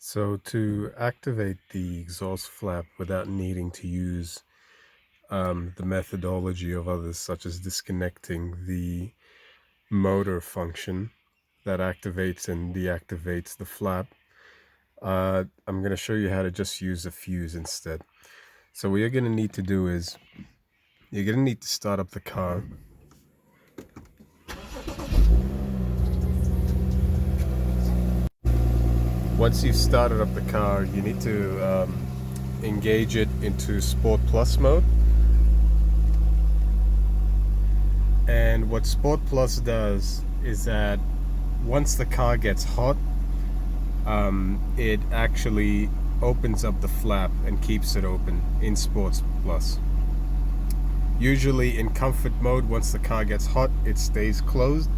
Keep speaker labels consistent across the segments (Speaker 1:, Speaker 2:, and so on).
Speaker 1: So to activate the exhaust flap without needing to use the methodology of others, such as disconnecting the motor function that activates and deactivates the flap, I'm going to show you how to just use a fuse instead. So what you're going to need to do is you're going to need to start up the car. Once you've started up the car, you need to engage it into Sport Plus mode. And what Sport Plus does is that once the car gets hot, it actually opens up the flap and keeps it open in Sports Plus. Usually in comfort mode, once the car gets hot, it stays closed.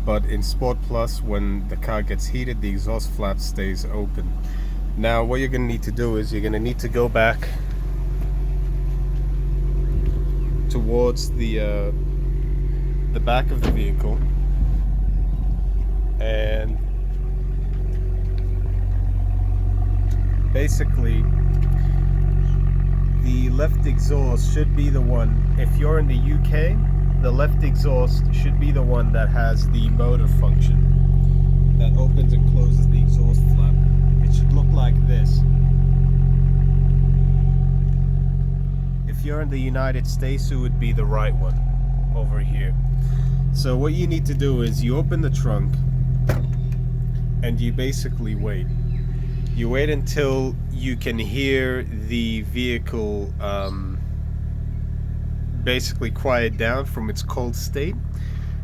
Speaker 1: But in Sport Plus, when the car gets heated, the exhaust flap stays open. Now what you're going to need to do is you're going to need to go back towards the back of the vehicle, and basically the left exhaust should be the one. If you're in the UK, the left exhaust should be the one that has the motor function that opens and closes the exhaust flap. It should look like this. If you're in the United States, it would be the right one over here. So what you need to do is you open the trunk and you basically wait. You wait until you can hear the vehicle basically quiet down from its cold state.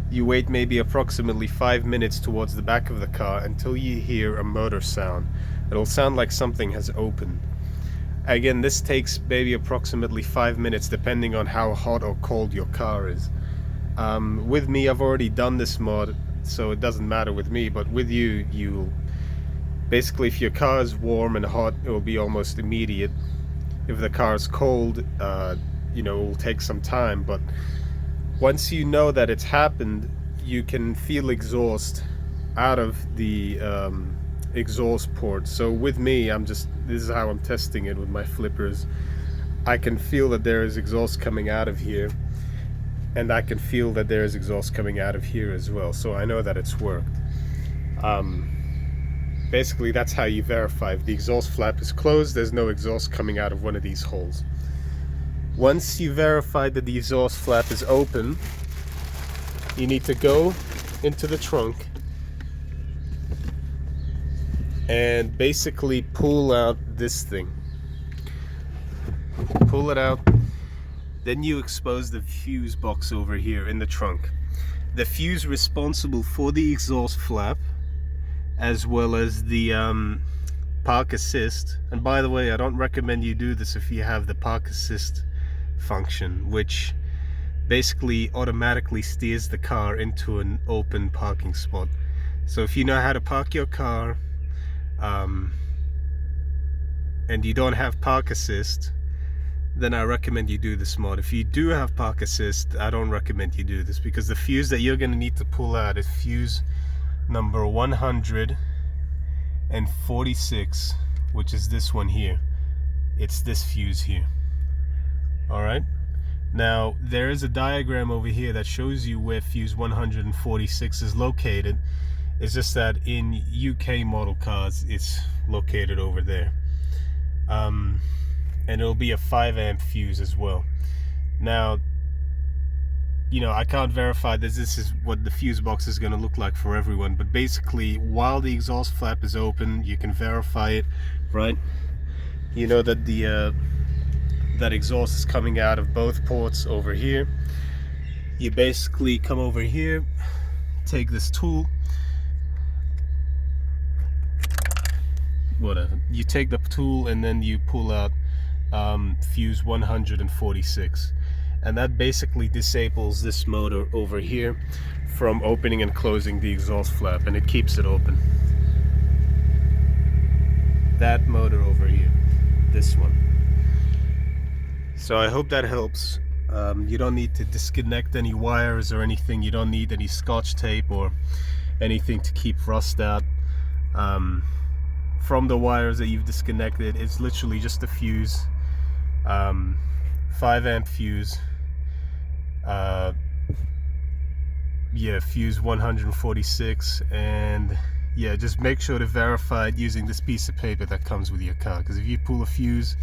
Speaker 1: You wait maybe approximately 5 minutes towards the back of the car until you hear a motor sound. It'll sound like something has opened. Again, this takes maybe approximately 5 minutes depending on how hot or cold your car is. With me, I've already done this mod, so it doesn't matter with me, but with you, you'll basically, if your car is warm and hot, it will be almost immediate. If the car is cold, it will take some time, but once you know that it's happened, you can feel exhaust out of the exhaust port. So with me, this is how I'm testing it with my flippers. I can feel that there is exhaust coming out of here, and I can feel that there is exhaust coming out of here as well, so I know that it's worked. Basically, that's how you verify if the exhaust flap is closed, there's no exhaust coming out of one of these holes. Once you verify that the exhaust flap is open, you need to go into the trunk and basically pull out this thing. Pull it out, then you expose the fuse box over here in the trunk. The fuse responsible for the exhaust flap, as well as the park assist. And by the way, I don't recommend you do this if you have the park assist function, which basically automatically steers the car into an open parking spot. So if you know how to park your car and you don't have park assist, then I recommend you do this mod. If you do have park assist, I don't recommend you do this, because the fuse that you're going to need to pull out is fuse number 146, which is this one here. It's this fuse here. Alright, now there is a diagram over here that shows you where fuse 146 is located. It's just that in UK model cars it's located over there, and it'll be a 5 amp fuse as well. Now, I can't verify this is what the fuse box is going to look like for everyone, but basically while the exhaust flap is open, you can verify it, right? You know that that exhaust is coming out of both ports over here. You basically come over here, take this tool, whatever, you take the tool and then you pull out fuse 146, and that basically disables this motor over here from opening and closing the exhaust flap, and it keeps it open. That motor over here, this one. So I hope that helps. You don't need to disconnect any wires or anything. You don't need any scotch tape or anything to keep rust out. from the wires that you've disconnected. It's literally just a fuse, 5 amp fuse, yeah, fuse 146. And yeah, just make sure to verify it using this piece of paper that comes with your car, because if you pull a fuse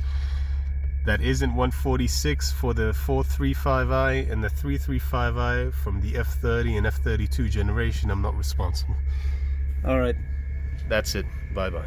Speaker 1: that isn't 146 for the 435i and the 335i from the F30 and F32 generation, I'm not responsible. All right, that's it. Bye bye.